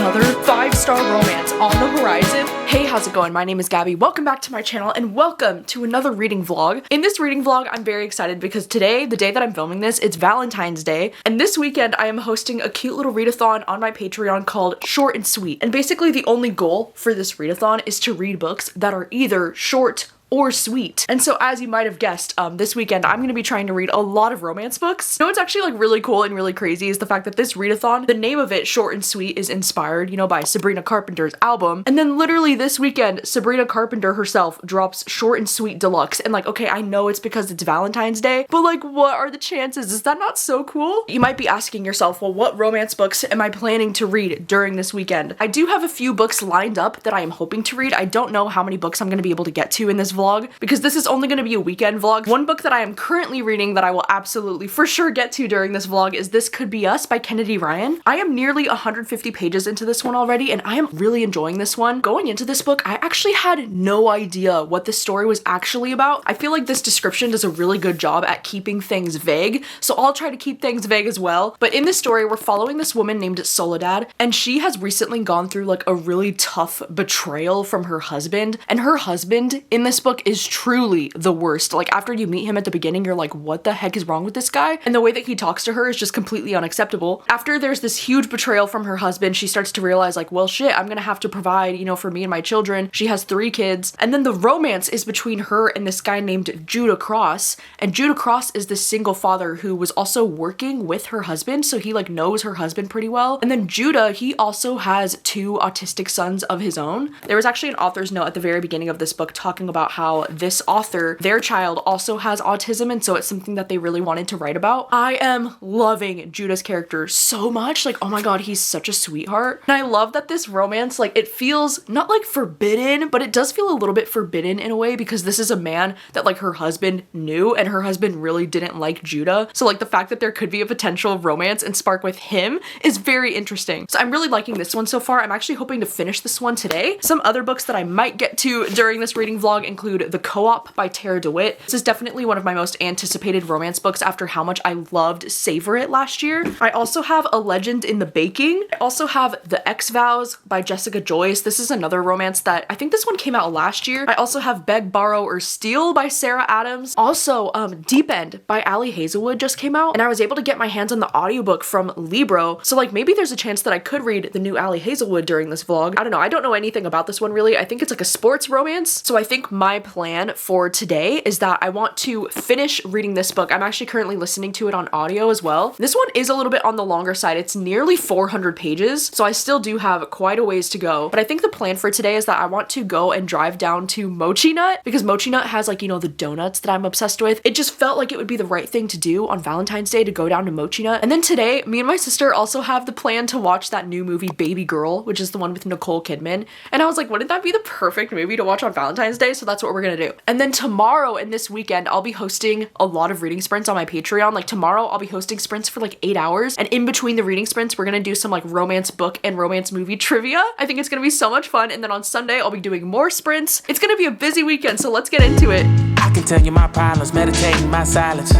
another 5-star romance on the horizon. Hey, how's it going? My name is Gabby. Welcome back to my channel and welcome to another reading vlog. In this reading vlog, I'm very excited because today, the day that I'm filming this, it's Valentine's Day. And this weekend, I am hosting a cute little readathon on my Patreon called Short and Sweet. And basically the only goal for this readathon is to read books that are either short or sweet. And so as you might have guessed, this weekend I'm going to be trying to read a lot of romance books. You know what's actually like really cool and really crazy is the fact that this readathon, the name of it, Short and Sweet, is inspired, you know, by Sabrina Carpenter's album. And then literally this weekend, Sabrina Carpenter herself drops Short and Sweet Deluxe. And like, okay, I know it's because it's Valentine's Day, but like, what are the chances? Is that not so cool? You might be asking yourself, well, what romance books am I planning to read during this weekend? I do have a few books lined up that I am hoping to read. I don't know how many books I'm going to be able to get to in this vlog because this is only going to be a weekend vlog. One book that I am currently reading that I will absolutely for sure get to during this vlog is This Could Be Us by Kennedy Ryan. I am nearly 150 pages into this one already and I am really enjoying this one. Going into this book, I actually had no idea what this story was actually about. I feel like this description does a really good job at keeping things vague, so I'll try to keep things vague as well. But in this story, we're following this woman named Soledad, and she has recently gone through like a really tough betrayal from her husband, and her husband in this book is truly the worst. Like after you meet him at the beginning, you're like, what the heck is wrong with this guy? And the way that he talks to her is just completely unacceptable. After there's this huge betrayal from her husband, she starts to realize like, well shit, I'm gonna have to provide, you know, for me and my children. She has 3 kids. And then the romance is between her and this guy named Judah Cross. And Judah Cross is this single father who was also working with her husband, so he like knows her husband pretty well. And then Judah, he also has 2 autistic sons of his own. There was actually an author's note at the very beginning of this book talking about how this author, their child also has autism, and so it's something that they really wanted to write about. I am loving Judah's character so much. Like, oh my god, he's such a sweetheart. And I love that this romance, like, it feels not like forbidden, but it does feel a little bit forbidden in a way because this is a man that like her husband knew, and her husband really didn't like Judah. So like the fact that there could be a potential romance and spark with him is very interesting. So I'm really liking this one so far. I'm actually hoping to finish this one today. Some other books that I might get to during this reading vlog include The Co-op by Tara DeWitt. This is definitely one of my most anticipated romance books after how much I loved Savor It last year. I also have A Legend in the Baking. I also have The X Vows by Jessica Joyce. This is another romance that I think this one came out last year. I also have Beg, Borrow, or Steal by Sarah Adams. Also, Deep End by Ali Hazelwood just came out, and I was able to get my hands on the audiobook from Libro. So like maybe there's a chance that I could read the new Ali Hazelwood during this vlog. I don't know. I don't know anything about this one really. I think it's like a sports romance. So I think my plan for today is that I want to finish reading this book. I'm actually currently listening to it on audio as well. This one is a little bit on the longer side. It's nearly 400 pages, so I still do have quite a ways to go. But I think the plan for today is that I want to go and drive down to Mochi Nut because Mochi Nut has like, you know, the donuts that I'm obsessed with. It just felt like it would be the right thing to do on Valentine's Day to go down to Mochi Nut. And then today, me and my sister also have the plan to watch that new movie Baby Girl, which is the one with Nicole Kidman. And I was like, wouldn't that be the perfect movie to watch on Valentine's Day? So that's what we're gonna do. And then tomorrow and this weekend, I'll be hosting a lot of reading sprints on my Patreon. Like tomorrow, I'll be hosting sprints for like 8 hours. And in between the reading sprints, we're gonna do some like romance book and romance movie trivia. I think it's gonna be so much fun. And then on Sunday, I'll be doing more sprints. It's gonna be a busy weekend, so let's get into it. I can tell you my problems, meditating my silence.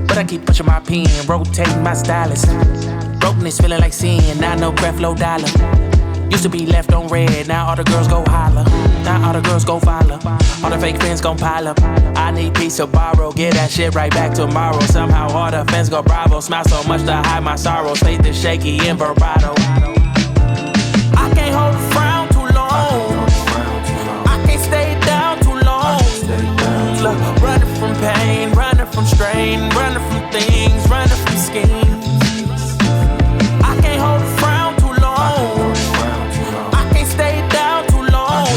But I keep pushing my pen, rotating my stylus. Brokenness feeling like sin, now no breath, low dollar. Used to be left on red, now all the girls go holler. Now all the girls go follow. All the fake friends gon' pile up. I need peace to borrow, get that shit right back tomorrow. Somehow all the fans go bravo. Smile so much to hide my sorrows. Faith is shaky in vibrato. I can't hold a frown too long. I can't stay down too long. Look, running from pain, running from strain, running from things, running from schemes. I can't hold a frown too long. I can't stay down too long.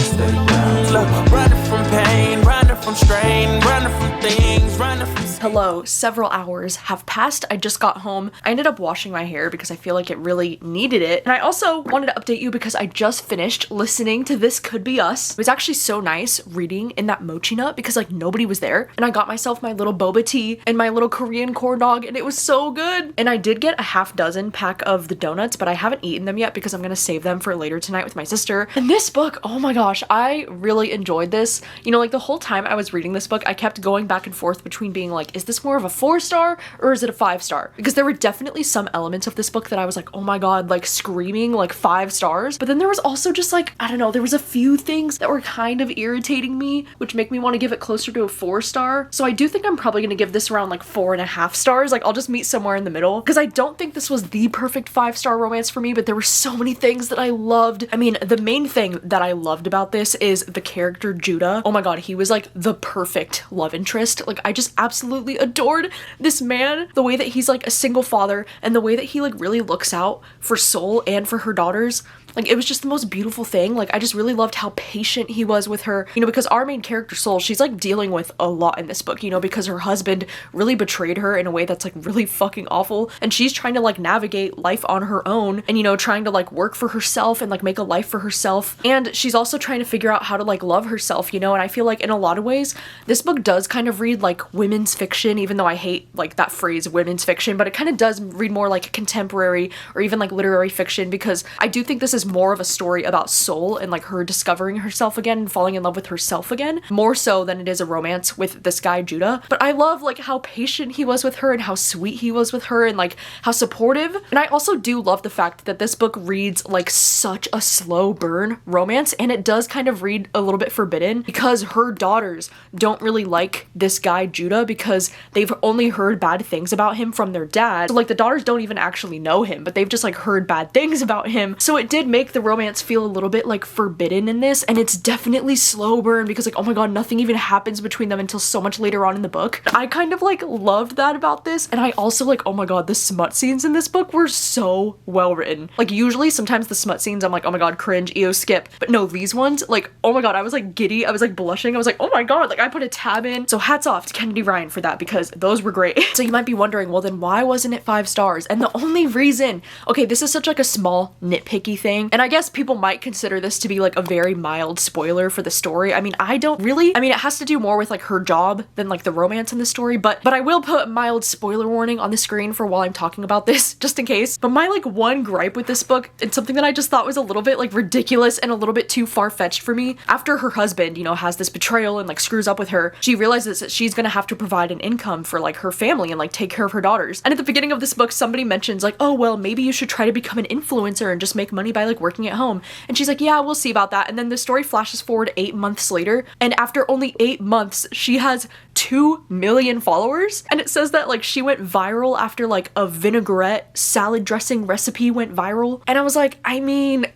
Look, running from pain, running from strain, running from things, running from schemes. Hello, several hours have passed. I just got home. I ended up washing my hair because I feel like it really needed it. And I also wanted to update you because I just finished listening to This Could Be Us. It was actually so nice reading in that Mochi Nut because like nobody was there. And I got myself my little boba tea and my little Korean corn dog and it was so good. And I did get a half dozen pack of the donuts, but I haven't eaten them yet because I'm gonna save them for later tonight with my sister. And this book, oh my gosh, I really enjoyed this. You know, like the whole time I was reading this book, I kept going back and forth between being like, is this more of a 4-star or is it a 5-star? Because there were definitely some elements of this book that I was like, oh my god, like screaming like 5 stars. But then there was also just like, I don't know, there was a few things that were kind of irritating me, which make me want to give it closer to a 4-star. So I do think I'm probably going to give this around like 4.5 stars. Like I'll just meet somewhere in the middle because I don't think this was the perfect 5-star romance for me, but there were so many things that I loved. I mean, the main thing that I loved about this is the character Judah. Oh my god, he was like the perfect love interest. Like I just absolutely adored this man, the way that he's like a single father and the way that he like really looks out for Soul and for her daughters. Like, it was just the most beautiful thing. Like, I just really loved how patient he was with her, you know, because our main character, Soul, she's, like, dealing with a lot in this book, you know, because her husband really betrayed her in a way that's, like, really fucking awful, and she's trying to, like, navigate life on her own, and, you know, trying to, like, work for herself and, like, make a life for herself, and she's also trying to figure out how to, like, love herself, you know, and I feel like in a lot of ways, this book does kind of read, like, women's fiction, even though I hate, like, that phrase, women's fiction, but it kind of does read more like contemporary or even, like, literary fiction, because I do think this is more of a story about Soul and like her discovering herself again and falling in love with herself again, more so than it is a romance with this guy Judah. But I love like how patient he was with her and how sweet he was with her and like how supportive. And I also do love the fact that this book reads like such a slow burn romance, and it does kind of read a little bit forbidden because her daughters don't really like this guy Judah because they've only heard bad things about him from their dad. So like the daughters don't even actually know him, but they've just like heard bad things about him. So it did make the romance feel a little bit like forbidden in this, and it's definitely slow burn because like, oh my god, nothing even happens between them until so much later on in the book. I kind of like loved that about this, and I also like, oh my god, the smut scenes in this book were so well written. Like usually sometimes the smut scenes I'm like, oh my god, cringe, ew, skip, but no, these ones, like, oh my god, I was like giddy, I was like blushing, I was like, oh my god, like I put a tab in. So hats off to Kennedy Ryan for that because those were great. So you might be wondering, well then why wasn't it 5 stars? And the only reason, okay, this is such like a small nitpicky thing, and I guess people might consider this to be like a very mild spoiler for the story. I mean, I don't really, I mean, it has to do more with like her job than like the romance in the story, but I will put a mild spoiler warning on the screen for while I'm talking about this, just in case. But my like one gripe with this book, it's something that I just thought was a little bit like ridiculous and a little bit too far-fetched for me. After her husband, you know, has this betrayal and like screws up with her, she realizes that she's gonna have to provide an income for like her family and like take care of her daughters. And at the beginning of this book, somebody mentions like, oh, well, maybe you should try to become an influencer and just make money by like working at home. And she's like, yeah, we'll see about that. And then the story flashes forward 8 months later, and after only 8 months, she has 2 million followers. And it says that like she went viral after like a vinaigrette salad dressing recipe went viral. And I was like, I mean,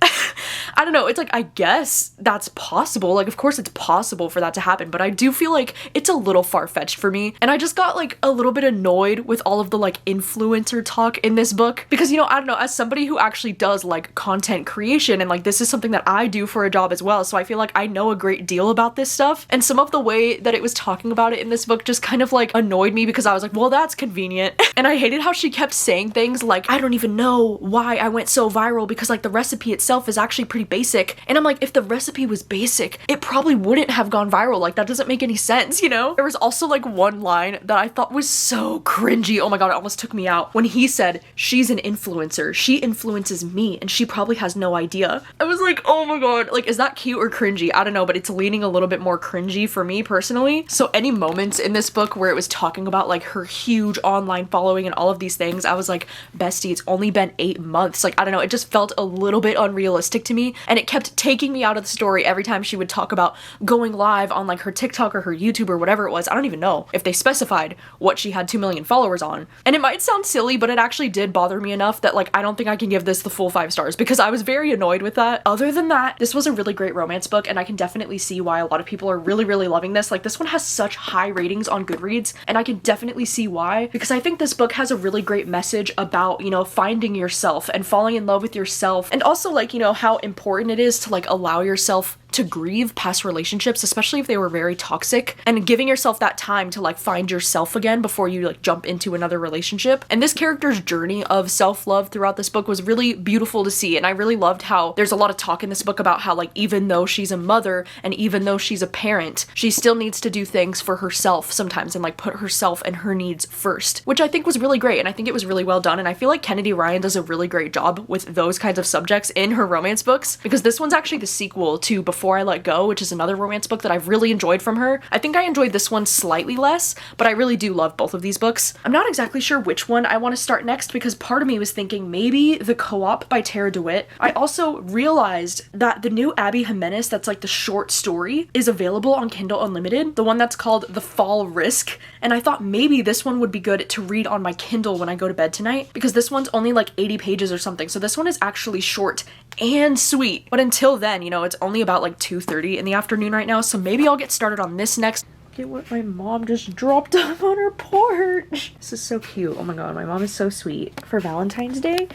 I don't know, it's like, I guess that's possible. Like, of course it's possible for that to happen, but I do feel like it's a little far-fetched for me. And I just got like a little bit annoyed with all of the like influencer talk in this book because, you know, I don't know, as somebody who actually does like content creation and like this is something that I do for a job as well, so I feel like I know a great deal about this stuff, and some of the way that it was talking about it in this book just kind of like annoyed me because I was like, well, that's convenient. And I hated how she kept saying things like, I don't even know why I went so viral because like the recipe itself is actually pretty basic. And I'm like, if the recipe was basic, it probably wouldn't have gone viral. Like that doesn't make any sense, you know? There was also like one line that I thought was so cringy. Oh my god, it almost took me out. When he said, she's an influencer, she influences me and she probably has no idea. I was like, oh my god, like is that cute or cringy? I don't know, but it's leaning a little bit more cringy for me personally. So any moments in this book where it was talking about like her huge online following and all of these things, I was like, bestie, it's only been 8 months. Like, I don't know, it just felt a little bit unrealistic to me, and it kept taking me out of the story every time she would talk about going live on like her TikTok or her YouTube or whatever it was. I don't even know if they specified what she had 2 million followers on. And it might sound silly, but it actually did bother me enough that like I don't think I can give this the full 5 stars because I was very annoyed with that. Other than that, this was a really great romance book, and I can definitely see why a lot of people are really, really loving this. Like, this one has such high ratings on Goodreads, and I can definitely see why, because I think this book has a really great message about, you know, finding yourself and falling in love with yourself, and also like, you know, how important it is to like allow yourself to grieve past relationships, especially if they were very toxic, and giving yourself that time to like find yourself again before you like jump into another relationship. And this character's journey of self-love throughout this book was really beautiful to see, and I really loved how there's a lot of talk in this book about how like even though she's a mother and even though she's a parent, she still needs to do things for herself sometimes and like put herself and her needs first, which I think was really great, and I think it was really well done. And I feel like Kennedy Ryan does a really great job with those kinds of subjects in her romance books, because this one's actually the sequel to Before Before I Let Go, which is another romance book that I've really enjoyed from her. I think I enjoyed this one slightly less, but I really do love both of these books. I'm not exactly sure which one I want to start next because part of me was thinking maybe The Co-op by Tara DeWitt. I also realized that the new Abby Jimenez, that's like the short story, is available on Kindle Unlimited, the one that's called The Fall Risk, and I thought maybe this one would be good to read on my Kindle when I go to bed tonight because this one's only like 80 pages or something, so this one is actually short and sweet. But until then, you know, it's only about like 2:30 in the afternoon right now, so maybe I'll get started on this next. Look at what my mom just dropped off on her porch. This is so cute. Oh my god, my mom is so sweet. For Valentine's Day,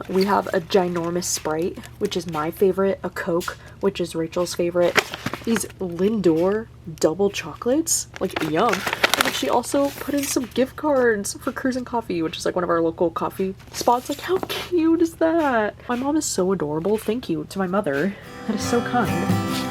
we have a ginormous Sprite, which is my favorite, a Coke, which is Rachel's favorite, these Lindor double chocolates, like yum. And she also put in some gift cards for Cruise and Coffee, which is like one of our local coffee spots. Like, how cute is that? My mom is so adorable. Thank you to my mother. That is so kind.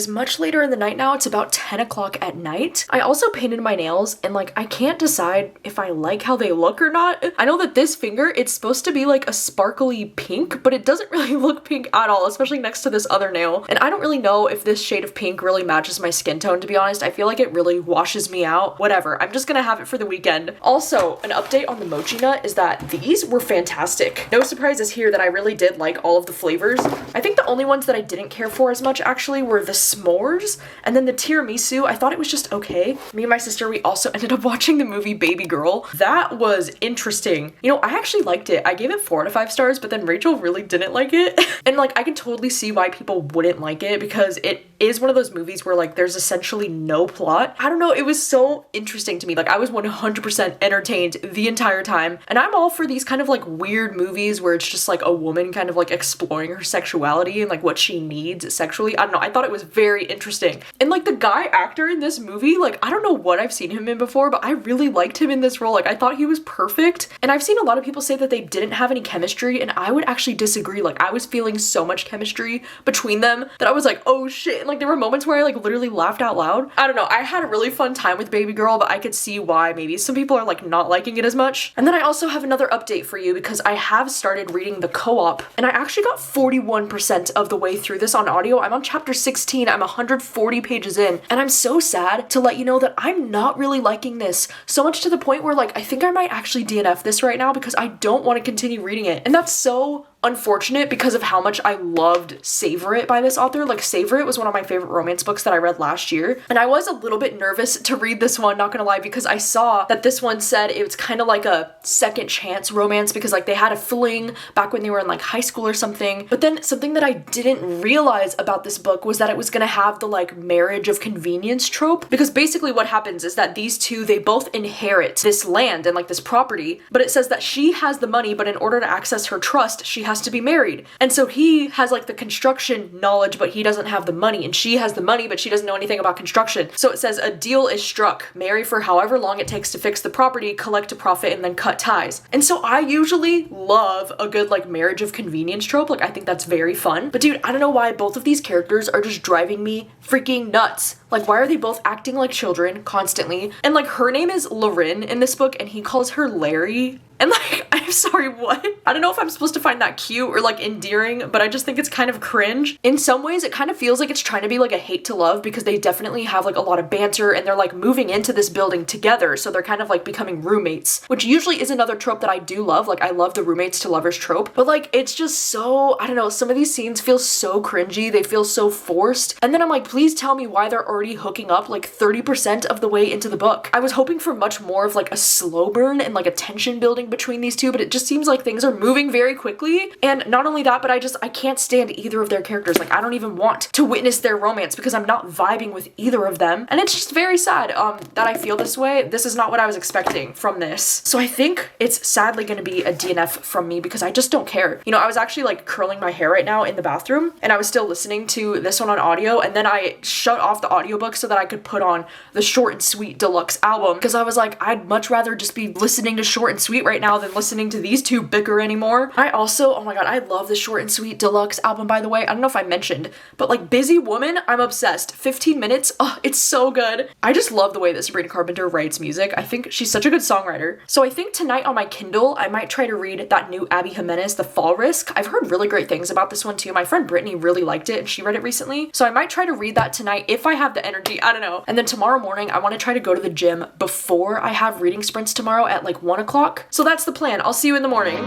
Much later in the night now. It's about 10 o'clock at night. I also painted my nails and like I can't decide if I like how they look or not. I know that this finger, it's supposed to be like a sparkly pink, but it doesn't really look pink at all, especially next to this other nail. And I don't really know if this shade of pink really matches my skin tone, to be honest. I feel like it really washes me out. Whatever, I'm just gonna have it for the weekend. Also, an update on the mochi nut is that these were fantastic. No surprises here that I really did like all of the flavors. I think the only ones that I didn't care for as much actually were the s'mores and then the tiramisu. I thought it was just okay. Me and my sister, we also ended up watching the movie Baby Girl. That was interesting. You know, I actually liked it. I gave it 4 out of 5 stars, but then Rachel really didn't like it. And like, I can totally see why people wouldn't like it because it is one of those movies where like there's essentially no plot. I don't know, it was so interesting to me. Like I was 100% entertained the entire time. And I'm all for these kind of like weird movies where it's just like a woman kind of like exploring her sexuality and like what she needs sexually. I don't know, I thought it was very interesting. And like the guy actor in this movie, like I don't know what I've seen him in before, but I really liked him in this role. Like I thought he was perfect. And I've seen a lot of people say that they didn't have any chemistry, and I would actually disagree. Like I was feeling so much chemistry between them that I was like, oh shit. And like there were moments where I like literally laughed out loud. I don't know, I had a really fun time with Baby Girl, but I could see why maybe some people are like not liking it as much. And then I also have another update for you because I have started reading The Co-op, and I actually got 41% of the way through this on audio. I'm on chapter 16. I'm 140 pages in, and I'm so sad to let you know that I'm not really liking this, so much to the point where like I think I might actually DNF this right now because I don't want to continue reading it. And that's so unfortunate because of how much I loved Savor It by this author. Like Savor It was one of my favorite romance books that I read last year, and I was a little bit nervous to read this one, not gonna lie, because I saw that this one said it was kind of like a second chance romance because like they had a fling back when they were in like high school or something. But then something that I didn't realize about this book was that it was gonna have the like marriage of convenience trope, because basically what happens is that these two, they both inherit this land and like this property, but it says that she has the money, but in order to access her trust, she has to be married. And so he has like the construction knowledge, but he doesn't have the money, and she has the money, but she doesn't know anything about construction. So it says a deal is struck, marry for however long it takes to fix the property, collect a profit, and then cut ties. And so I usually love a good like marriage of convenience trope. Like I think that's very fun. But dude, I don't know why both of these characters are just driving me freaking nuts. Like why are they both acting like children constantly? And like her name is Lauren in this book and he calls her Larry. And like, I'm sorry, what? I don't know if I'm supposed to find that cute or like endearing, but I just think it's kind of cringe. In some ways, it kind of feels like it's trying to be like a hate to love because they definitely have like a lot of banter and they're like moving into this building together. So they're kind of like becoming roommates, which usually is another trope that I do love. Like I love the roommates to lovers trope, but like, it's just so, I don't know, some of these scenes feel so cringy. They feel so forced. And then I'm like, please tell me why they're already hooking up like 30% of the way into the book. I was hoping for much more of like a slow burn and like a tension building happening between these two, but it just seems like things are moving very quickly. And not only that, but I can't stand either of their characters. Like, I don't even want to witness their romance because I'm not vibing with either of them. And it's just very sad that I feel this way. This is not what I was expecting from this. So I think it's sadly going to be a DNF from me because I just don't care. You know, I was actually like curling my hair right now in the bathroom and I was still listening to this one on audio, and then I shut off the audiobook so that I could put on the Short and Sweet deluxe album because I was like, I'd much rather just be listening to Short and Sweet right now than listening to these two bicker anymore. I also, oh my god, I love the Short and Sweet deluxe album, by the way. I don't know if I mentioned, but like Busy Woman, I'm obsessed. 15 minutes, oh, it's so good. I just love the way that Sabrina Carpenter writes music. I think she's such a good songwriter. So I think tonight on my Kindle, I might try to read that new Abby Jimenez, The Fall Risk. I've heard really great things about this one too. My friend Brittany really liked it and she read it recently. So I might try to read that tonight if I have the energy, I don't know. And then tomorrow morning, I want to try to go to the gym before I have reading sprints tomorrow at like 1 o'clock. So that's the plan. I'll see you in the morning.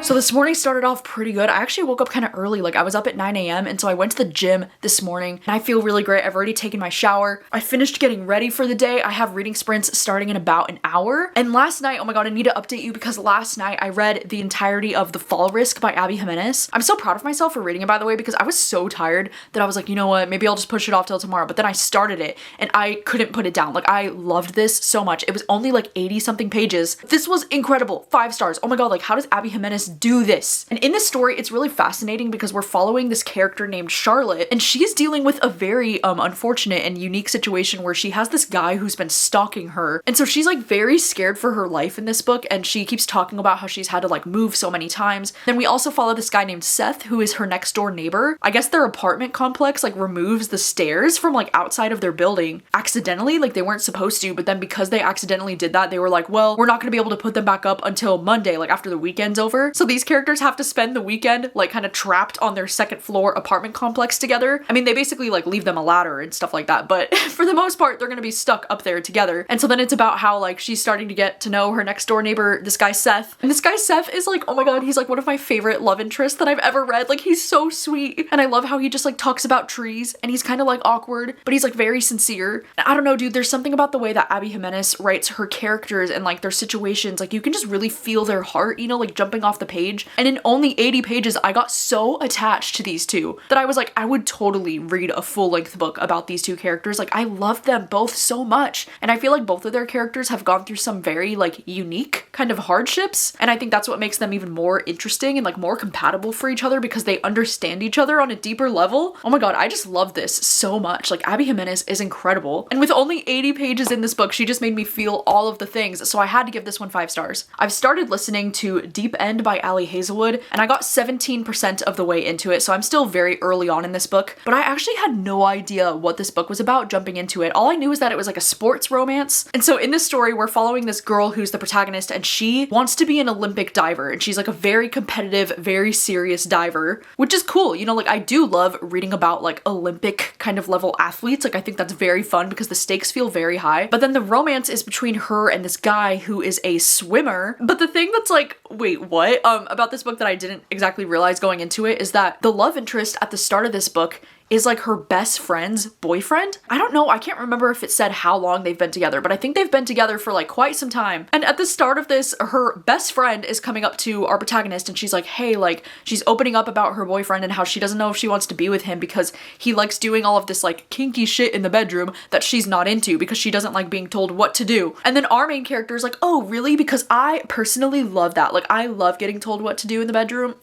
So this morning started off pretty good. I actually woke up kind of early, like I was up at 9 a.m. and so I went to the gym this morning and I feel really great. I've already taken my shower. I finished getting ready for the day. I have reading sprints starting in about an hour. And last night, oh my god, I need to update you because last night I read the entirety of The Fall Risk by Abby Jimenez. I'm so proud of myself for reading it, by the way, because I was so tired that I was like, you know what, maybe I'll just push it off till tomorrow. But then I started it and I couldn't put it down. Like, I loved this so much. It was only like 80 something pages. This was incredible. 5 stars. Oh my god, like how does Abby Jimenez do this? And in this story, it's really fascinating because we're following this character named Charlotte, and she's dealing with a very unfortunate and unique situation where she has this guy who's been stalking her. And so she's like very scared for her life in this book, and she keeps talking about how she's had to like move so many times. Then we also follow this guy named Seth, who is her next door neighbor. I guess their apartment complex like removes the stairs from like outside of their building accidentally, like they weren't supposed to, but then because they accidentally did that, they were like, well, we're not gonna be able to put them back up until Monday, like after the weekend's over. So these characters have to spend the weekend like kind of trapped on their second floor apartment complex together. I mean, they basically like leave them a ladder and stuff like that, but for the most part, they're gonna be stuck up there together. And so then it's about how like she's starting to get to know her next door neighbor, this guy Seth. And this guy Seth is like, oh my god, he's like one of my favorite love interests that I've ever read. Like, he's so sweet. And I love how he just like talks about trees and he's kind of like awkward, but he's like very sincere. And I don't know, dude, there's something about the way that Abby Jimenez writes her characters and like their situations. Like, you can just really feel their heart, you know, like jumping off the page. And in only 80 pages, I got so attached to these two that I was like, I would totally read a full-length book about these two characters. Like, I love them both so much. And I feel like both of their characters have gone through some very like unique kind of hardships. And I think that's what makes them even more interesting and like more compatible for each other because they understand each other on a deeper level. Oh my god, I just love this so much. Like, Abby Jimenez is incredible. And with only 80 pages in this book, she just made me feel all of the things. So I had to give this one 5 stars. I've started listening to Deep End by Ali Hazelwood, and I got 17% of the way into it, so I'm still very early on in this book, but I actually had no idea what this book was about jumping into it. All I knew is that it was like a sports romance. And so in this story, we're following this girl who's the protagonist, and she wants to be an Olympic diver, and she's like a very competitive, very serious diver, which is cool. You know, like, I do love reading about like Olympic kind of level athletes. Like, I think that's very fun because the stakes feel very high. But then the romance is between her and this guy who is a swimmer. But the thing that's like, wait, what? About this book that I didn't exactly realize going into it is that the love interest at the start of this book is like her best friend's boyfriend. I don't know, I can't remember if it said how long they've been together, but I think they've been together for like quite some time. And at the start of this, her best friend is coming up to our protagonist and she's like, hey, like, she's opening up about her boyfriend and how she doesn't know if she wants to be with him because he likes doing all of this like kinky shit in the bedroom that she's not into because she doesn't like being told what to do. And then our main character is like, oh, really? Because I personally love that. Like, I love getting told what to do in the bedroom.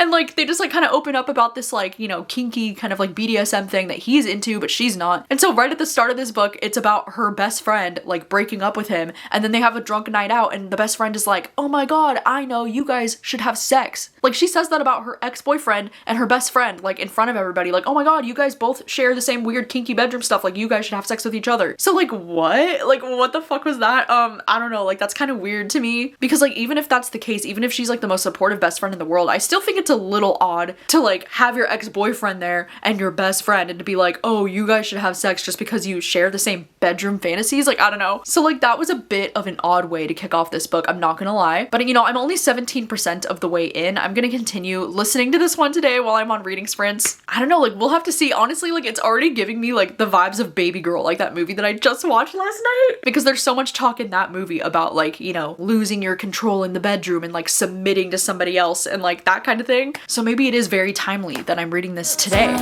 And like, they just like kind of open up about this like, you know, kinky kind of like BDSM thing that he's into, but she's not. And so right at the start of this book, it's about her best friend like breaking up with him, and then they have a drunk night out and the best friend is like, oh my god, I know, you guys should have sex. Like, she says that about her ex-boyfriend and her best friend, like in front of everybody, like, oh my god, you guys both share the same weird kinky bedroom stuff, like you guys should have sex with each other. So like, what? Like, what the fuck was that? I don't know, like, that's kind of weird to me because like, even if that's the case, even if she's like the most supportive best friend in the world, I still think it's it's a little odd to like have your ex-boyfriend there and your best friend and to be like, oh, you guys should have sex just because you share the same bedroom fantasies. Like, I don't know. So like that was a bit of an odd way to kick off this book, I'm not gonna lie. But you know, I'm only 17% of the way in. I'm gonna continue listening to this one today while I'm on reading sprints. I don't know, like we'll have to see. Honestly, like it's already giving me like the vibes of Baby Girl, like that movie that I just watched last night, because there's so much talk in that movie about like, you know, losing your control in the bedroom and like submitting to somebody else and like that kind of thing. So maybe it is very timely that I'm reading this today.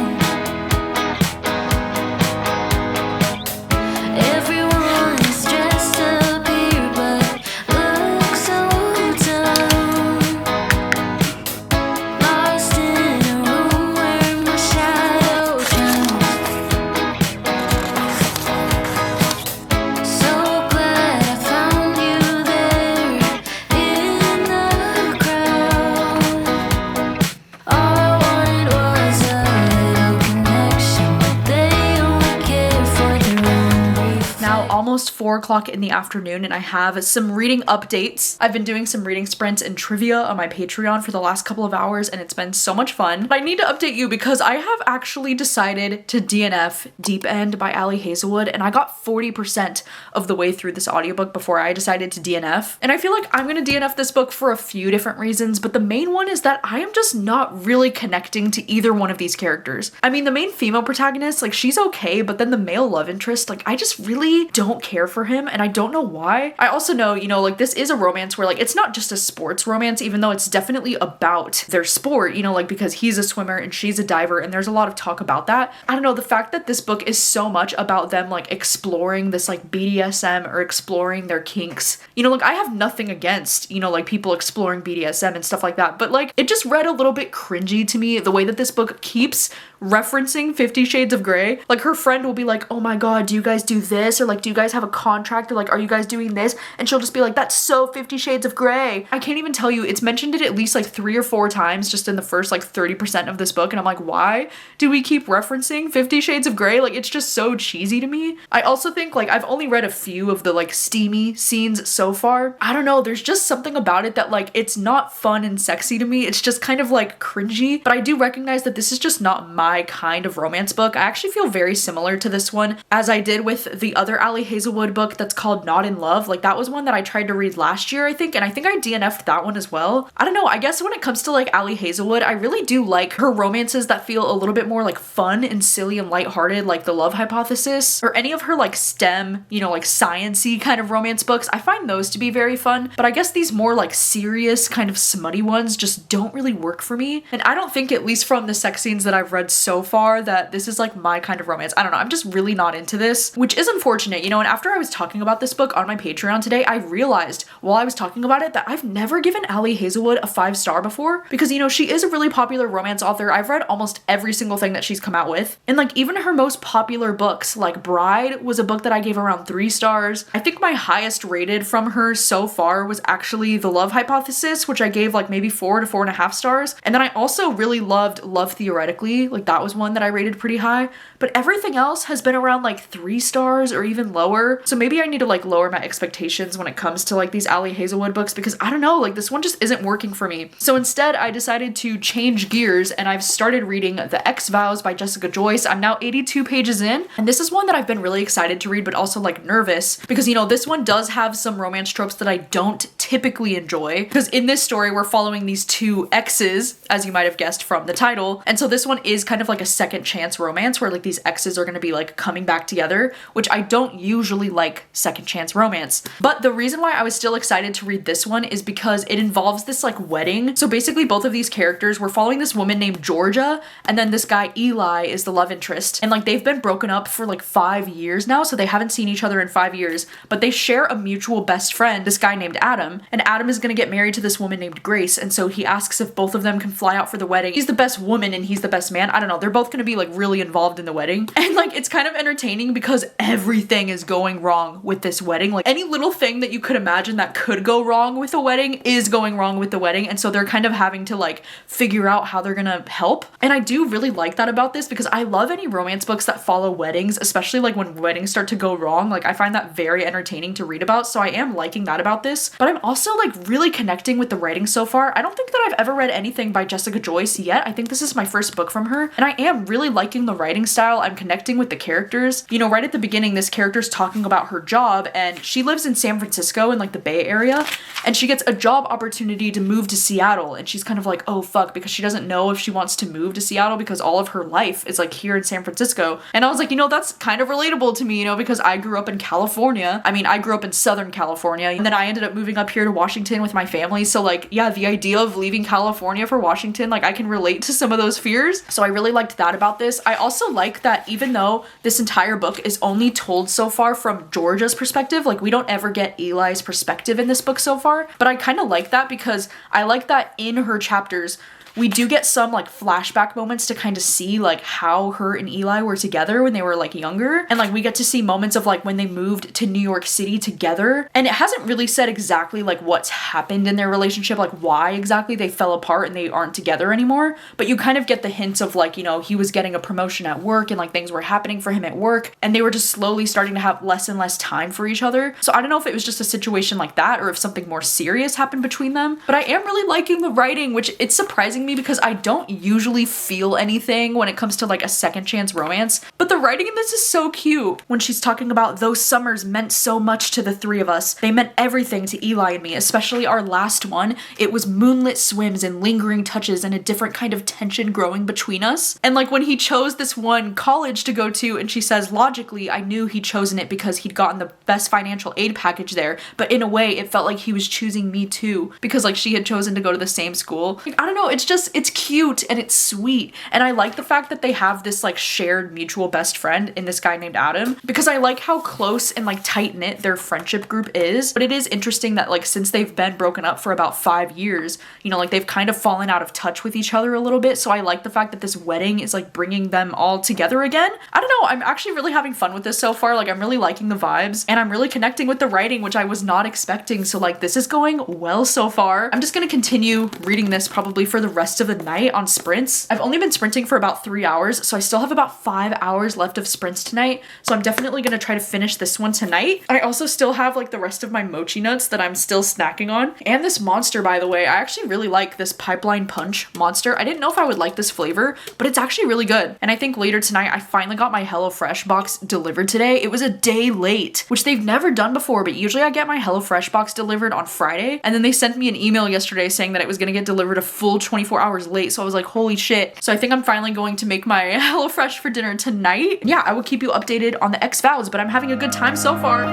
Almost 4 o'clock in the afternoon and I have some reading updates. I've been doing some reading sprints and trivia on my Patreon for the last couple of hours and it's been so much fun. But I need to update you because I have actually decided to DNF Deep End by Ali Hazelwood, and I got 40% of the way through this audiobook before I decided to DNF. And I feel like I'm gonna DNF this book for a few different reasons, but the main one is that I am just not really connecting to either one of these characters. I mean, the main female protagonist, like she's okay, but then the male love interest, like I just really don't care for him and I don't know why. I also know, you know, like this is a romance where like it's not just a sports romance, even though it's definitely about their sport, you know, like because he's a swimmer and she's a diver and there's a lot of talk about that. I don't know, the fact that this book is so much about them like exploring this like BDSM or exploring their kinks, you know, like I have nothing against, you know, like people exploring BDSM and stuff like that, but like it just read a little bit cringy to me the way that this book keeps referencing 50 Shades of Grey. Like her friend will be like, oh my god, do you guys do this? Or like, do you guys have a contract? Or like, are you guys doing this? And she'll just be like, that's so 50 Shades of Grey. I can't even tell you, it's mentioned it at least like 3 or 4 times just in the first like 30% of this book. And I'm like, why do we keep referencing 50 Shades of Grey? Like it's just so cheesy to me. I also think like I've only read a few of the like steamy scenes so far. I don't know, there's just something about it that like it's not fun and sexy to me. It's just kind of like cringy. But I do recognize that this is just not my kind of romance book. I actually feel very similar to this one as I did with the other Ali Hazelwood book that's called Not in Love. Like that was one that I tried to read last year, I think, and I think I DNF'd that one as well. I don't know, I guess when it comes to like Ali Hazelwood, I really do like her romances that feel a little bit more like fun and silly and lighthearted, like The Love Hypothesis, or any of her like STEM, you know, like science-y kind of romance books. I find those to be very fun, but I guess these more like serious kind of smutty ones just don't really work for me. And I don't think, at least from the sex scenes that I've read so far, that this is like my kind of romance. I don't know, I'm just really not into this, which is unfortunate, you know. And after I was talking about this book on my Patreon today, I realized while I was talking about it that I've never given Ali Hazelwood a 5-star before, because you know, she is a really popular romance author. I've read almost every single thing that she's come out with, and like even her most popular books, like Bride was a book that I gave around 3 stars. I think my highest rated from her so far was actually The Love Hypothesis, which I gave like maybe 4 to 4.5 stars. And then I also really loved Love Theoretically, like that was one that I rated pretty high, but everything else has been around like 3 stars or even lower. So maybe I need to like lower my expectations when it comes to like these Ali Hazelwood books, because I don't know, like this one just isn't working for me. So instead I decided to change gears and I've started reading The X Vows by Jessica Joyce. I'm now 82 pages in, and this is one that I've been really excited to read, but also like nervous, because you know, this one does have some romance tropes that I don't typically enjoy, because in this story we're following these 2 exes, as you might have guessed from the title. And so this one is kind of like a second chance romance where like these exes are going to be like coming back together, which I don't usually like second chance romance. But the reason why I was still excited to read this one is because it involves this like wedding. So basically both of these characters, we're following this woman named Georgia, and then this guy Eli is the love interest, and like they've been broken up for like 5 years now, so they haven't seen each other in 5 years, but they share a mutual best friend, this guy named Adam, and Adam is going to get married to this woman named Grace, and so he asks if both of them can fly out for the wedding. He's the best woman and he's the best man. I don't don't know, they're both gonna be like really involved in the wedding. And like it's kind of entertaining because everything is going wrong with this wedding. Like any little thing that you could imagine that could go wrong with a wedding is going wrong with the wedding. And so they're kind of having to like figure out how they're gonna help. And I do really like that about this because I love any romance books that follow weddings, especially like when weddings start to go wrong. Like I find that very entertaining to read about. So I am liking that about this, but I'm also like really connecting with the writing so far. I don't think that I've ever read anything by Jessica Joyce yet. I think this is my first book from her, and I am really liking the writing style. I'm connecting with the characters. You know, right at the beginning, this character's talking about her job, and she lives in San Francisco in like the Bay Area, and she gets a job opportunity to move to Seattle, and she's kind of like, oh fuck, because she doesn't know if she wants to move to Seattle because all of her life is like here in San Francisco. And I was like, you know, that's kind of relatable to me, you know, because I grew up in California. I mean, I grew up in Southern California, and then I ended up moving up here to Washington with my family. So like, yeah, the idea of leaving California for Washington, like I can relate to some of those fears. So I really liked that about this. I also like that even though this entire book is only told so far from Georgia's perspective, like we don't ever get Eli's perspective in this book so far, but I kind of like that because I like that in her chapters we do get some like flashback moments to kind of see like how her and Eli were together when they were like younger. And like we get to see moments of like when they moved to New York City together. And it hasn't really said exactly like what's happened in their relationship, like why exactly they fell apart and they aren't together anymore. But you kind of get the hints of like, you know, he was getting a promotion at work and like things were happening for him at work. And they were just slowly starting to have less and less time for each other. So I don't know if it was just a situation like that or if something more serious happened between them. But I am really liking the writing, which it's surprising me because I don't usually feel anything when it comes to like a second chance romance, but the writing in this is so cute. When she's talking about those summers meant so much to the three of us. They meant everything to Eli and me, especially our last one. It was moonlit swims and lingering touches and a different kind of tension growing between us. And like when he chose this one college to go to and she says, logically, I knew he'd chosen it because he'd gotten the best financial aid package there. But in a way, it felt like he was choosing me too because like she had chosen to go to the same school. Like, I don't know, it's cute and it's sweet. And I like the fact that they have this like shared mutual best friend in this guy named Adam because I like how close and like tight knit their friendship group is. But it is interesting that like since they've been broken up for about 5 years, you know, like they've kind of fallen out of touch with each other a little bit. So I like the fact that this wedding is like bringing them all together again. I don't know, I'm actually really having fun with this so far. Like I'm really liking the vibes and I'm really connecting with the writing, which I was not expecting. So like this is going well so far. I'm just gonna continue reading this probably for the rest of the night on sprints. I've only been sprinting for about 3 hours, so I still have about 5 hours left of sprints tonight. So I'm definitely gonna try to finish this one tonight. I also still have like the rest of my mochi nuts that I'm still snacking on. And this monster, by the way, I actually really like this pipeline punch monster. I didn't know if I would like this flavor, but it's actually really good. And I think later tonight, I finally got my HelloFresh box delivered today. It was a day late, which they've never done before, but usually I get my HelloFresh box delivered on Friday. And then they sent me an email yesterday saying that it was gonna get delivered a full 24 hours late. So I was like, holy shit. So I think I'm finally going to make my HelloFresh for dinner tonight. Yeah, I will keep you updated on the X Vows, but I'm having a good time so far.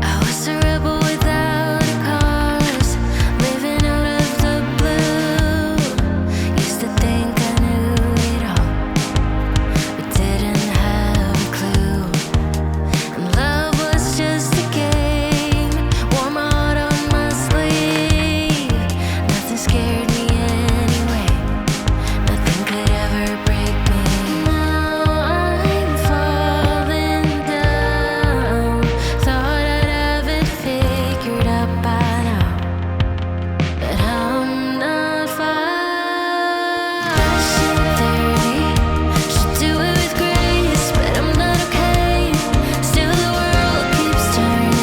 I was a rebel without a cause, living out of the blue. Used to think I knew it all, but didn't have a clue. And love was just a game, wore my heart on my sleeve. Nothing scared me anyway, nothing could ever break me. Now I'm falling down, thought I'd have it figured out by now, but I'm not fine. Should do it with grace, but I'm not okay. Still the world keeps turning,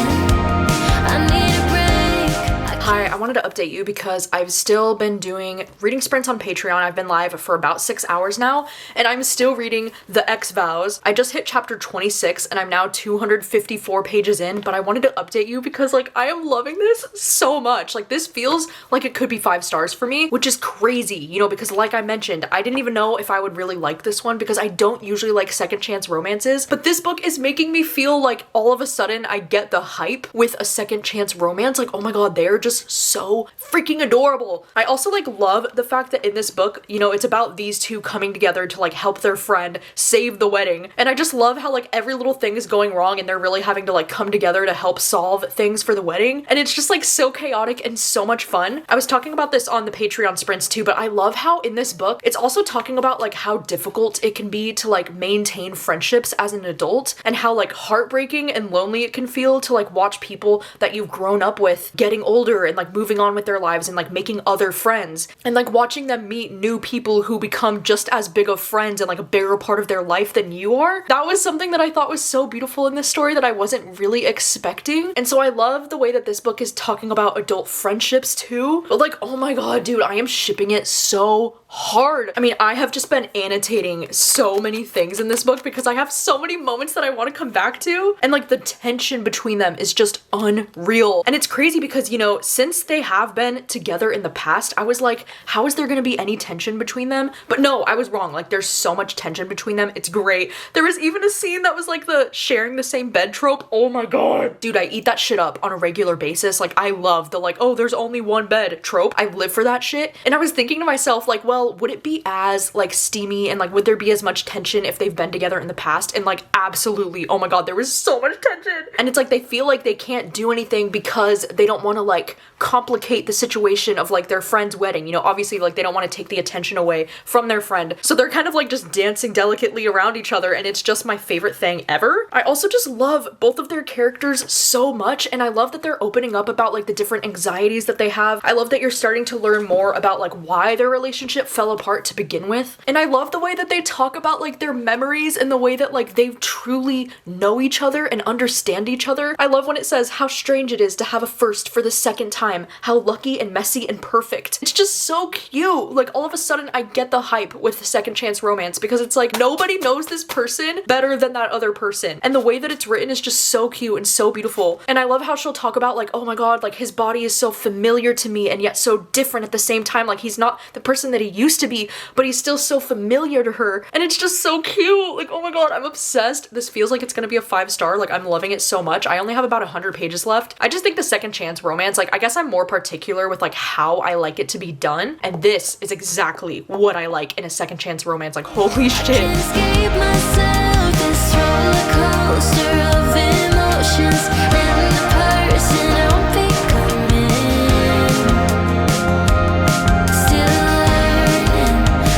I need a break. Hi, I wanted to update you because I've still been doing reading sprints on Patreon. I've been live for about 6 hours now, and I'm still reading the X Vows. I just hit chapter 26 and I'm now 254 pages in, but I wanted to update you because like I am loving this so much. Like this feels like it could be 5 stars for me, which is crazy, you know, because like I mentioned, I didn't even know if I would really like this one because I don't usually like second chance romances, but this book is making me feel like all of a sudden I get the hype with a second chance romance. Like, oh my god, they're just so so freaking adorable. I also like love the fact that in this book, you know, it's about these two coming together to like help their friend save the wedding. And I just love how like every little thing is going wrong and they're really having to like come together to help solve things for the wedding. And it's just like so chaotic and so much fun. I was talking about this on the Patreon sprints too, but I love how in this book, it's also talking about like how difficult it can be to like maintain friendships as an adult and how like heartbreaking and lonely it can feel to like watch people that you've grown up with getting older and like moving on with their lives and like making other friends and like watching them meet new people who become just as big of friends and like a bigger part of their life than you are. That was something that I thought was so beautiful in this story that I wasn't really expecting. And so I love the way that this book is talking about adult friendships too. But like, oh my god, dude, I am shipping it so hard. I mean, I have just been annotating so many things in this book because I have so many moments that I want to come back to, and like the tension between them is just unreal. And it's crazy because, you know, since they have been together in the past, I was like, how is there going to be any tension between them? But no, I was wrong. Like, there's so much tension between them. It's great. There was even a scene that was like the sharing the same bed trope. Oh my god. Dude, I eat that shit up on a regular basis. Like, I love the like, oh, there's only one bed trope. I live for that shit. And I was thinking to myself, like, well, would it be as like steamy and like would there be as much tension if they've been together in the past? And like, absolutely. Oh my god, there was so much tension. And it's like they feel like they can't do anything because they don't want to like complicate the situation of like their friend's wedding. You know, obviously like they don't want to take the attention away from their friend. So they're kind of like just dancing delicately around each other, and it's just my favorite thing ever. I also just love both of their characters so much, and I love that they're opening up about like the different anxieties that they have. I love that you're starting to learn more about like why their relationship fell apart to begin with. And I love the way that they talk about like their memories and the way that like they truly know each other and understand each other. I love when it says how strange it is to have a first for the second time, how lucky and messy and perfect. It's just so cute. Like all of a sudden I get the hype with second chance romance because it's like nobody knows this person better than that other person. And the way that it's written is just so cute and so beautiful. And I love how she'll talk about like, oh my god, like his body is so familiar to me and yet so different at the same time. Like he's not the person that he used to be, but he's still so familiar to her. And it's just so cute. Like, oh my god, I'm obsessed. This feels like it's gonna be a 5-star. Like, I'm loving it so much. I only have about 100 pages left. I just think the second chance romance, like, I guess I'm more particular with like how I like it to be done. And this is exactly what I like in a second chance romance. Like, holy shit. Escape myself, this roller coaster of emotions, and the person I'm becoming. Still learning,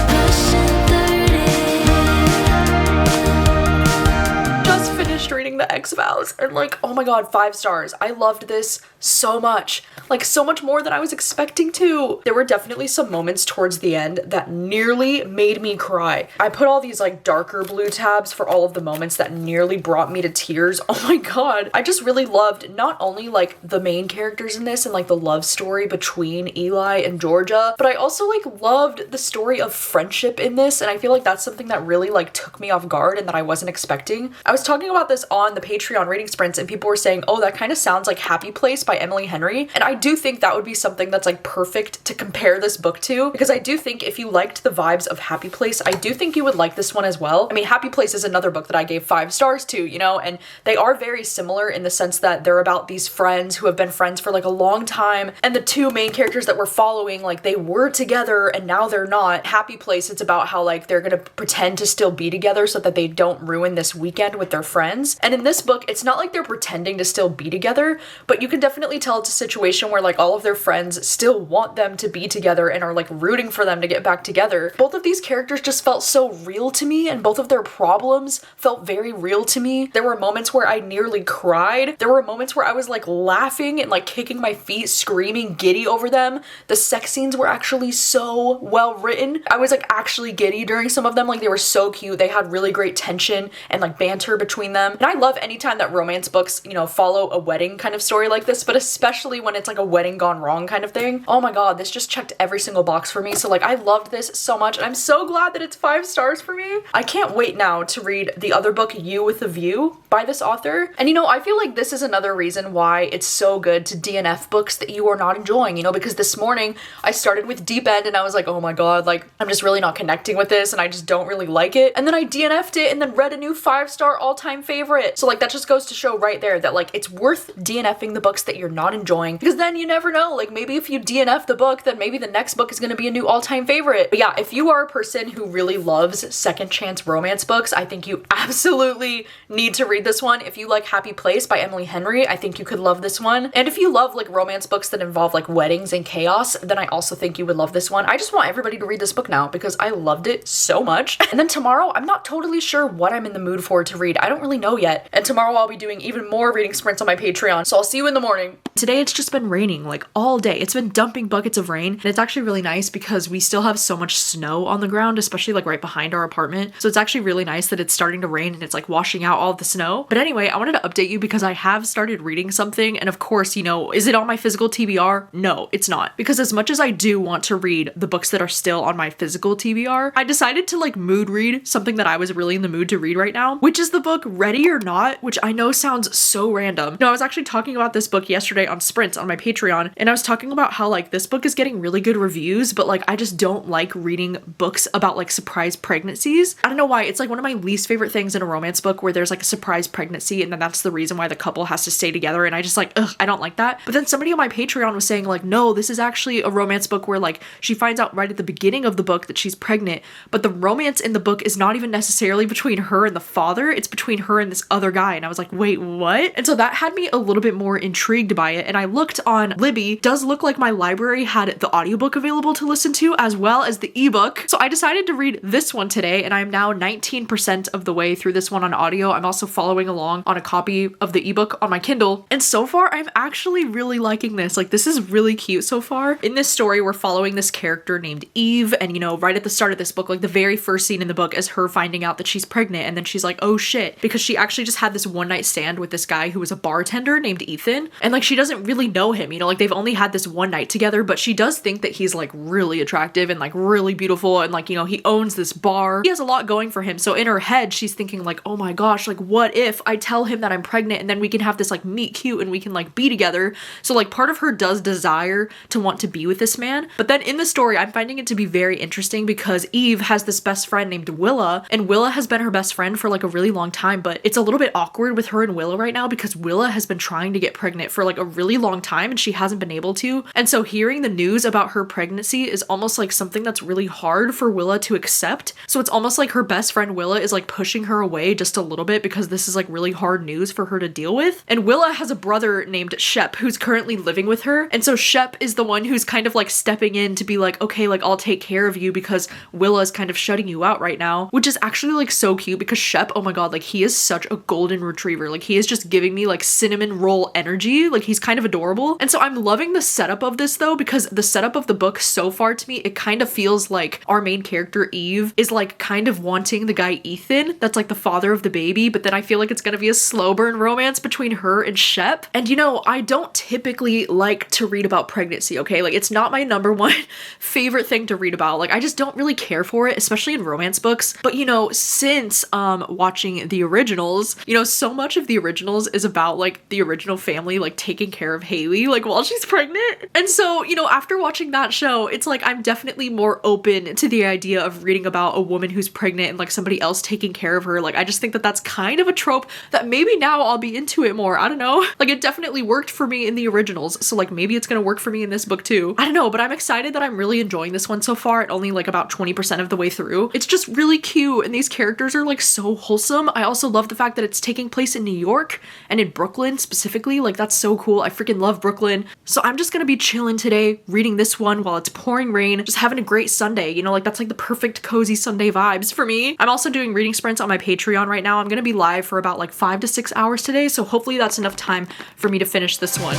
pushing 30. Just finished reading the X Vows and like, oh my god, 5 stars. I loved this so much. Like, so much more than I was expecting to. There were definitely some moments towards the end that nearly made me cry. I put all these like darker blue tabs for all of the moments that nearly brought me to tears. Oh my god. I just really loved not only like the main characters in this and like the love story between Eli and Georgia, but I also like loved the story of friendship in this, and I feel like that's something that really like took me off guard and that I wasn't expecting. I was talking about this on the Patreon reading sprints and people were saying, oh, that kind of sounds like Happy Place by Emily Henry, and I do think that would be something that's like perfect to compare this book to, because I do think if you liked the vibes of Happy Place, I do think you would like this one as well. I mean, Happy Place is another book that I gave 5 stars to, you know, and they are very similar in the sense that they're about these friends who have been friends for like a long time, and the two main characters that we're following, like they were together and now they're not. Happy Place, it's about how like they're gonna pretend to still be together so that they don't ruin this weekend with their friends. And in this book, it's not like they're pretending to still be together, but you can definitely tell it's a situation where like all of their friends still want them to be together and are like rooting for them to get back together. Both of these characters just felt so real to me, and both of their problems felt very real to me. There were moments where I nearly cried. There were moments where I was like laughing and like kicking my feet, screaming giddy over them. The sex scenes were actually so well written. I was like actually giddy during some of them. Like, they were so cute. They had really great tension and like banter between them. And I love anytime that romance books, you know, follow a wedding kind of story like this, but especially when it's like a wedding gone wrong kind of thing. Oh my god, this just checked every single box for me. So like, I loved this so much, and I'm so glad that it's 5 stars for me. I can't wait now to read the other book, You with a View, by this author. And you know, I feel like this is another reason why it's so good to DNF books that you are not enjoying, you know, because this morning I started with Deep End and I was like, oh my god, like I'm just really not connecting with this and I just don't really like it. And then I DNF'd it and then read a new 5-star all-time favorite. So like that just goes to show right there that like it's worth DNFing the books that you're not enjoying, because then you never know, like maybe if you DNF the book, then maybe the next book is going to be a new all-time favorite. But yeah, if you are a person who really loves second chance romance books, I think you absolutely need to read this one. If you like Happy Place by Emily Henry, I think you could love this one. And if you love like romance books that involve like weddings and chaos, then I also think you would love this one. I just want everybody to read this book now because I loved it so much. And then tomorrow, I'm not totally sure what I'm in the mood for to read. I don't really know yet. And tomorrow I'll be doing even more reading sprints on my Patreon. So I'll see you in the morning. Today it's just been raining like all day. It's been dumping buckets of rain, and it's actually really nice because we still have so much snow on the ground, especially like right behind our apartment. So it's actually really nice that it's starting to rain and it's like washing out all of the snow. But anyway, I wanted to update you because I have started reading something, and of course, you know, is it on my physical TBR? No, it's not. Because as much as I do want to read the books that are still on my physical TBR, I decided to like mood read something that I was really in the mood to read right now, which is the book Ready or Not, which I know sounds so random. No, I was actually talking about this book yesterday on Sprints on my Patreon, and I was talking about how like this book is getting really good reviews, but like I just don't like reading books about like surprise pregnancies. I don't know why. It's like one of my least favorite things in a romance book where there's like a surprise pregnancy and then that's the reason why the couple has to stay together, and I just like, ugh, I don't like that. But then somebody on my Patreon was saying like, no, this is actually a romance book where like she finds out right at the beginning of the book that she's pregnant, but the romance in the book is not even necessarily between her and the father, it's between her and this other guy. And I was like, wait, what? And so that had me a little bit more intrigued by it, and I looked on Libby. Does look like my library had the audiobook available to listen to as well as the ebook. So I decided to read this one today, and I'm now 19% of the way through this one on audio. I'm also following along on a copy of the ebook on my Kindle, and so far I'm actually really liking this. Like, this is really cute so far. In this story, we're following this character named Eve, and you know, right at the start of this book, like the very first scene in the book is her finding out that she's pregnant, and then she's like, oh shit, because she actually just had this one night stand with this guy who was a bartender named Ethan, and like she doesn't really know him, you know, like they've only had this one night together, but she does think that he's like really attractive and like really beautiful, and like, you know, he owns this bar. He has a lot going for him. So in her head, she's thinking like, oh my gosh, like what if I tell him that I'm pregnant and then we can have this like meet cute and we can like be together. So like part of her does desire to want to be with this man. But then in the story, I'm finding it to be very interesting because Eve has this best friend named Willa, and Willa has been her best friend for like a really long time, but it's a little bit awkward with her and Willa right now because Willa has been trying to get pregnant for like a really long time and she hasn't been able to. And so hearing the news about her pregnancy is almost like something that's really hard for Willa to accept. So it's almost like her best friend Willa is like pushing her away just a little bit because this is like really hard news for her to deal with. And Willa has a brother named Shep who's currently living with her. And so Shep is the one who's kind of like stepping in to be like, okay, like I'll take care of you because Willa is kind of shutting you out right now, which is actually like so cute because Shep, oh my god, like he is such a golden retriever. Like he is just giving me like cinnamon roll energy. Like he's kind of adorable. And so I'm loving the setup of this though, because the setup of the book so far to me, it kind of feels like our main character Eve is like kind of wanting the guy Ethan that's like the father of the baby, but then I feel like it's gonna be a slow burn romance between her and Shep. And you know, I don't typically like to read about pregnancy, okay? Like it's not my number one favorite thing to read about. Like I just don't really care for it, especially in romance books. But you know, since watching the originals, you know, so much of the originals is about like the original family like taking care of Haley like while she's pregnant. And so, you know, after watching that show, it's like I'm definitely more open to the idea of reading about a woman who's pregnant and like somebody else taking care of her. Like I just think that that's kind of a trope that maybe now I'll be into it more. I don't know. Like it definitely worked for me in the originals, so like maybe it's gonna work for me in this book too. I don't know, but I'm excited that I'm really enjoying this one so far at only like about 20% of the way through. It's just really cute and these characters are like so wholesome. I also love the fact that it's taking place in New York and in Brooklyn specifically. Like that's so cool. I freaking love Brooklyn. So I'm just gonna be chilling today, reading this one while it's pouring rain, just having a great Sunday, you know, like that's like the perfect cozy Sunday vibes for me. I'm also doing reading sprints on my Patreon right now. I'm gonna be live for about like 5 to 6 hours today, so hopefully that's enough time for me to finish this one.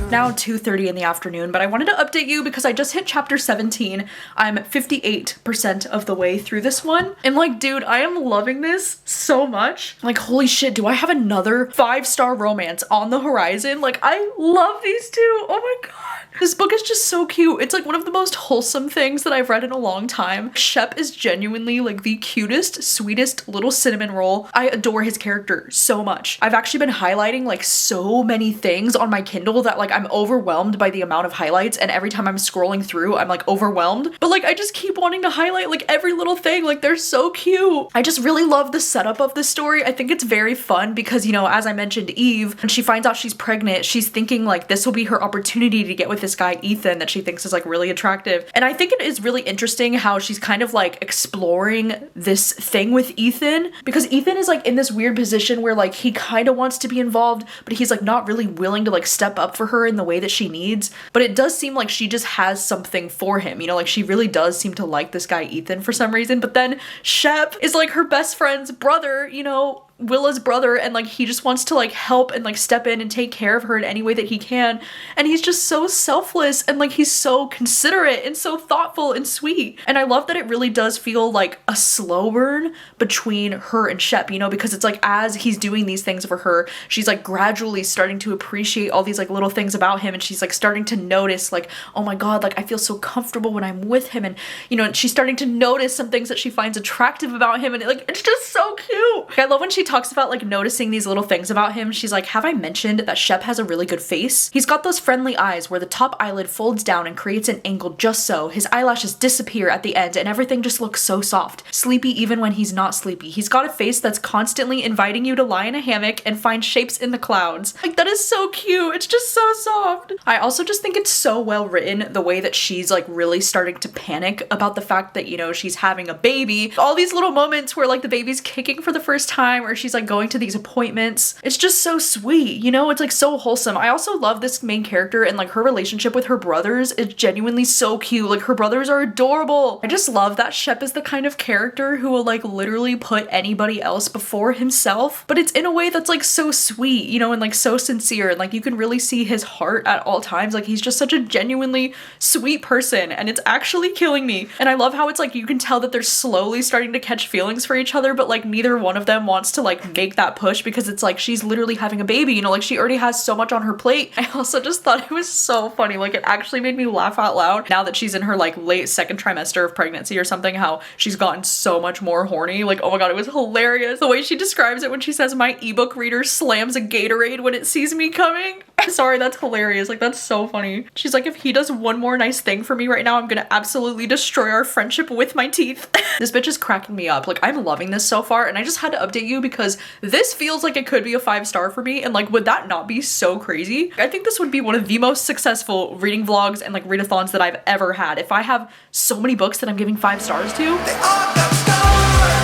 Now, around 2:30 in the afternoon, but I wanted to update you because I just hit chapter 17. I'm 58% of the way through this one. And like, dude, I am loving this so much. Like, holy shit, do I have another 5-star romance on the horizon? Like, I love these two. Oh my god. This book is just so cute. It's like one of the most wholesome things that I've read in a long time. Shep is genuinely like the cutest, sweetest little cinnamon roll. I adore his character so much. I've actually been highlighting like so many things on my Kindle that like I'm overwhelmed by the amount of highlights, and every time I'm scrolling through, I'm like overwhelmed. But like I just keep wanting to highlight like every little thing. Like they're so cute. I just really love the setup of this story. I think it's very fun because, you know, as I mentioned, Eve, when she finds out she's pregnant, she's thinking like this will be her opportunity to get with this guy Ethan that she thinks is like really attractive. And I think it is really interesting how she's kind of like exploring this thing with Ethan, because Ethan is like in this weird position where like he kind of wants to be involved, but he's like not really willing to like step up for her in the way that she needs. But it does seem like she just has something for him, you know, like she really does seem to like this guy Ethan for some reason. But then Shep is like her best friend's brother, you know, Willa's brother, and like he just wants to like help and like step in and take care of her in any way that he can, and he's just so selfless, and like he's so considerate and so thoughtful and sweet. And I love that it really does feel like a slow burn between her and Shep, you know, because it's like as he's doing these things for her, she's like gradually starting to appreciate all these like little things about him, and she's like starting to notice like, oh my god, like I feel so comfortable when I'm with him, and you know, she's starting to notice some things that she finds attractive about him, and like it's just so cute. I love when she talks about like noticing these little things about him. She's like, have I mentioned that Shep has a really good face? He's got those friendly eyes where the top eyelid folds down and creates an angle just so. His eyelashes disappear at the end and everything just looks so soft. Sleepy even when he's not sleepy. He's got a face that's constantly inviting you to lie in a hammock and find shapes in the clouds. Like that is so cute. It's just so soft. I also just think it's so well written, the way that she's like really starting to panic about the fact that, you know, she's having a baby. All these little moments where like the baby's kicking for the first time, or she's like going to these appointments. It's just so sweet, you know? It's like so wholesome. I also love this main character, and like her relationship with her brothers is genuinely so cute. Like her brothers are adorable. I just love that Shep is the kind of character who will like literally put anybody else before himself, but it's in a way that's like so sweet, you know, and like so sincere, and like you can really see his heart at all times. Like he's just such a genuinely sweet person, and it's actually killing me. And I love how it's like you can tell that they're slowly starting to catch feelings for each other, but like neither one of them wants to like make that push, because it's like she's literally having a baby, you know, like she already has so much on her plate. I also just thought it was so funny. Like it actually made me laugh out loud now that she's in her like late second trimester of pregnancy or something, how she's gotten so much more horny. Like, oh my god, it was hilarious. The way she describes it when she says my ebook reader slams a Gatorade when it sees me coming. Sorry, that's hilarious. Like that's so funny. She's like, if he does one more nice thing for me right now, I'm gonna absolutely destroy our friendship with my teeth. This bitch is cracking me up. Like I'm loving this so far, and I just had to update you because this feels like it could be a 5-star for me, and like would that not be so crazy? I think this would be one of the most successful reading vlogs and like readathons that I've ever had if I have so many books that I'm giving 5 stars to. They all got stars,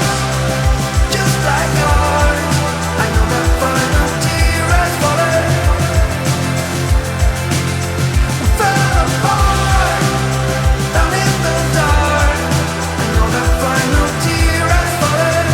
just like ours. I know that final tear has fallen. We fell apart, down in the dark. I know that final tear has fallen.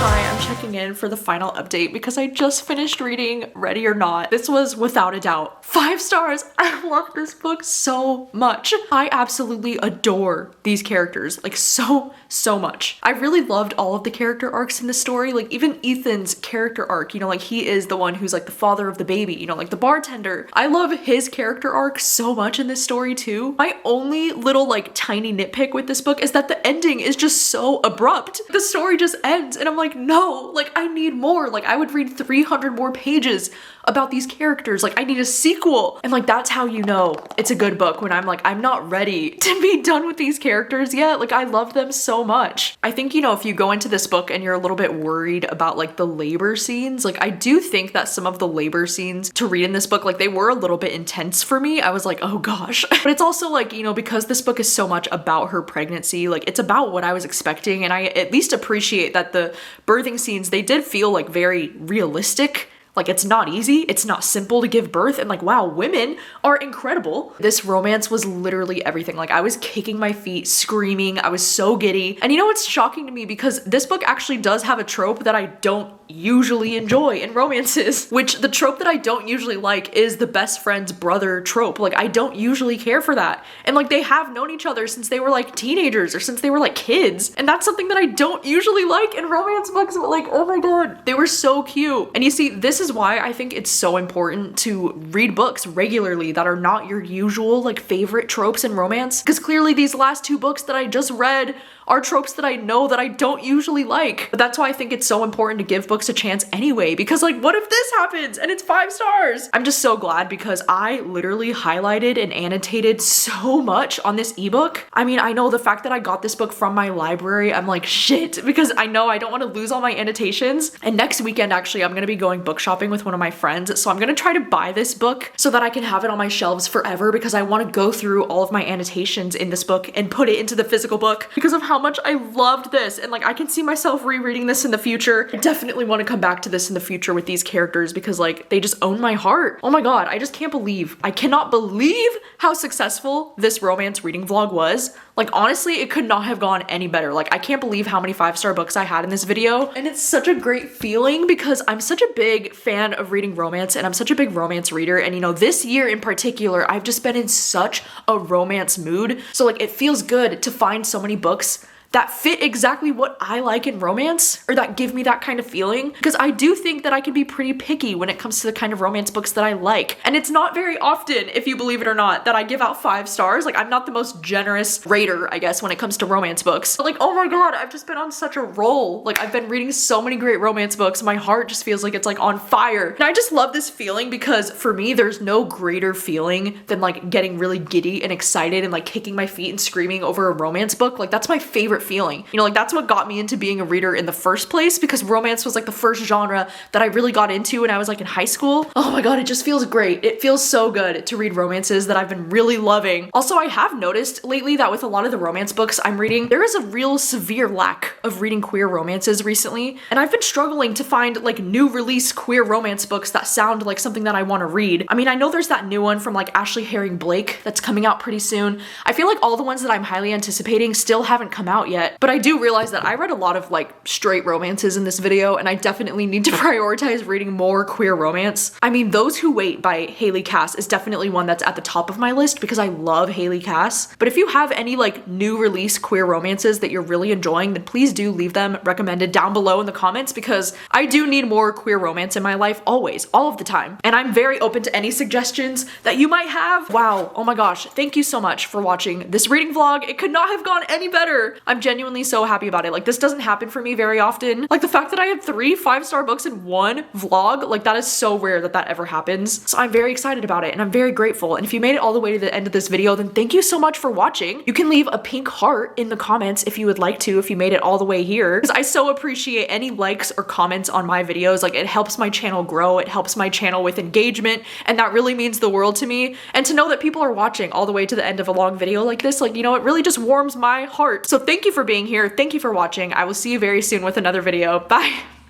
Hi, I'm checking in for the final update because I just finished reading Ready or Not. This was without a doubt 5 stars. I love this book so much. I absolutely adore these characters, like so much. I really loved all of the character arcs in the story, like even Ethan's character arc, you know, like he is the one who's like the father of the baby, you know, like the bartender. I love his character arc so much in this story too. My only little like tiny nitpick with this book is that the ending is just so abrupt. The story just ends and I'm like, no, like I need more. Like I would read 300 more pages about these characters. Like I need a sequel. And like that's how you know it's a good book, when I'm like, I'm not ready to be done with these characters yet. Like I love them so much. I think, you know, if you go into this book and you're a little bit worried about like the labor scenes, like I do think that some of the labor scenes to read in this book, like they were a little bit intense for me. I was like, oh gosh. But it's also like, you know, because this book is so much about her pregnancy, like it's about what I was expecting, and I at least appreciate that the birthing scenes, they did feel like very realistic Like, it's not easy, it's not simple to give birth, and like, wow, women are incredible. This romance was literally everything. Like, I was kicking my feet, screaming, I was so giddy. And you know what's shocking to me, because this book actually does have a trope that I don't usually enjoy in romances, which the trope that I don't usually like is the best friend's brother trope. Like, I don't usually care for that. And like, they have known each other since they were like teenagers or since they were like kids. And that's something that I don't usually like in romance books, but like, oh my god, they were so cute. And you see, this is why I think it's so important to read books regularly that are not your usual like favorite tropes in romance, because clearly these last two books that I just read are tropes that I know that I don't usually like. But that's why I think it's so important to give books a chance anyway, because like, what if this happens and it's 5 stars? I'm just so glad, because I literally highlighted and annotated so much on this ebook. I mean, I know the fact that I got this book from my library, I'm like, shit, because I know I don't want to lose all my annotations. And next weekend, actually, I'm gonna be going book shopping with one of my friends, so I'm gonna try to buy this book so that I can have it on my shelves forever, because I want to go through all of my annotations in this book and put it into the physical book because of how much I loved this. And like, I can see myself rereading this in the future. I definitely want to come back to this in the future with these characters, because like, they just own my heart. Oh my god, I just can't believe, I cannot believe how successful this romance reading vlog was. Like, honestly, it could not have gone any better. Like, I can't believe how many 5-star books I had in this video. And it's such a great feeling, because I'm such a big fan of reading romance, and I'm such a big romance reader. And you know, this year in particular, I've just been in such a romance mood. So like, it feels good to find so many books that fit exactly what I like in romance, or that give me that kind of feeling, because I do think that I can be pretty picky when it comes to the kind of romance books that I like. And it's not very often, if you believe it or not, that I give out 5 stars. Like, I'm not the most generous rater, I guess, when it comes to romance books. But like, oh my god, I've just been on such a roll. Like, I've been reading so many great romance books. My heart just feels like it's like on fire. And I just love this feeling, because for me, there's no greater feeling than like getting really giddy and excited and like kicking my feet and screaming over a romance book. Like, that's my favorite feeling. You know, like, that's what got me into being a reader in the first place, because romance was like the first genre that I really got into when I was like in high school. Oh my god, it just feels great. It feels so good to read romances that I've been really loving. Also, I have noticed lately that with a lot of the romance books I'm reading, there is a real severe lack of reading queer romances recently. And I've been struggling to find like new release queer romance books that sound like something that I want to read. I mean, I know there's that new one from like Ashley Herring Blake that's coming out pretty soon. I feel like all the ones that I'm highly anticipating still haven't come out yet. But I do realize that I read a lot of like straight romances in this video, and I definitely need to prioritize reading more queer romance. I mean, Those Who Wait by Haley Cass is definitely one that's at the top of my list, because I love Haley Cass. But if you have any like new release queer romances that you're really enjoying, then please do leave them recommended down below in the comments, because I do need more queer romance in my life always, all of the time. And I'm very open to any suggestions that you might have. Wow, oh my gosh, thank you so much for watching this reading vlog. It could not have gone any better. I'm genuinely so happy about it. Like, this doesn't happen for me very often. Like, the fact that I had 3 5-star books in one vlog, like, that is so rare that that ever happens. So I'm very excited about it, and I'm very grateful. And if you made it all the way to the end of this video, then thank you so much for watching. You can leave a pink heart in the comments if you would like to, if you made it all the way here, because I so appreciate any likes or comments on my videos. Like, it helps my channel grow, it helps my channel with engagement, and that really means the world to me. And to know that people are watching all the way to the end of a long video like this, like, you know, it really just warms my heart. So thank you for being here. Thank you for watching. I will see you very soon with another video. Bye.